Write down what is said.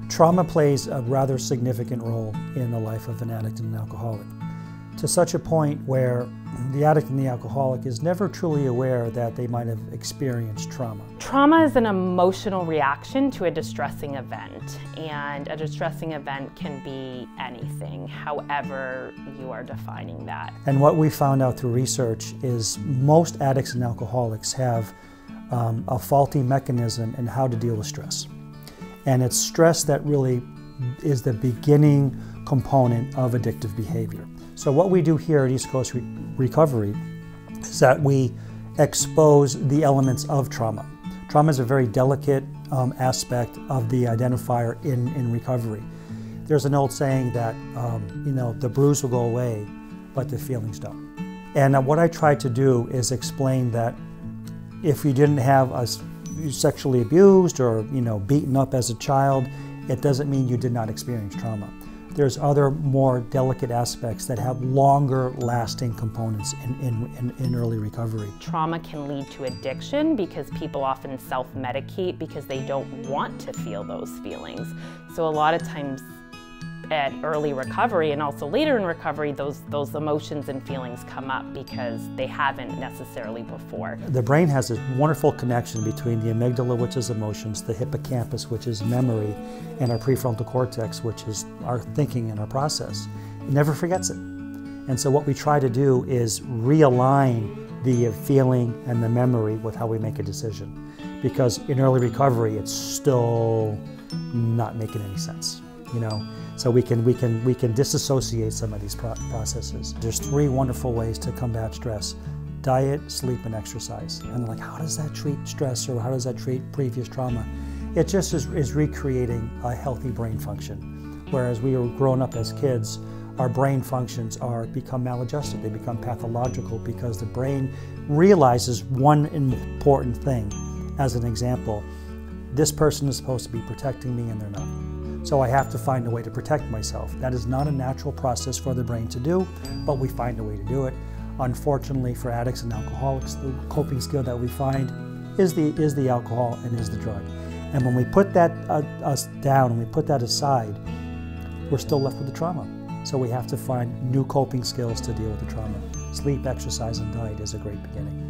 Trauma plays a rather significant role in the life of an addict and an alcoholic, to such a point where the addict and the alcoholic is never truly aware that they might have experienced trauma. Trauma is an emotional reaction to a distressing event, and a distressing event can be anything, however you are defining that. And what we found out through research is most addicts and alcoholics have a faulty mechanism in how to deal with stress. And it's stress that really is the beginning component of addictive behavior. So what we do here at East Coast Recovery is that we expose the elements of trauma. Trauma is a very delicate aspect of the identifier in recovery. There's an old saying that, the bruise will go away, but the feelings don't. And what I try to do is explain that if you didn't have sexually abused or beaten up as a child, it doesn't mean you did not experience trauma. There's other more delicate aspects that have longer lasting components in early recovery. Trauma can lead to addiction because people often self-medicate because they don't want to feel those feelings. So a lot of times at early recovery and also later in recovery, those emotions and feelings come up because they haven't necessarily before. The brain has this wonderful connection between the amygdala, which is emotions, the hippocampus, which is memory, and our prefrontal cortex, which is our thinking and our process. It never forgets it. And so what we try to do is realign the feeling and the memory with how we make a decision. Because in early recovery, it's still not making any sense, So we can disassociate some of these processes. There's 3 wonderful ways to combat stress: diet, sleep, and exercise. And they're like, how does that treat stress, or how does that treat previous trauma? It just is recreating a healthy brain function. Whereas we were growing up as kids, our brain functions become maladjusted. They become pathological because the brain realizes one important thing. As an example, this person is supposed to be protecting me and they're not. So I have to find a way to protect myself. That is not a natural process for the brain to do, but we find a way to do it. Unfortunately for addicts and alcoholics, the coping skill that we find is the alcohol and is the drug. And when we put that us down and we put that aside, we're still left with the trauma. So we have to find new coping skills to deal with the trauma. Sleep, exercise, and diet is a great beginning.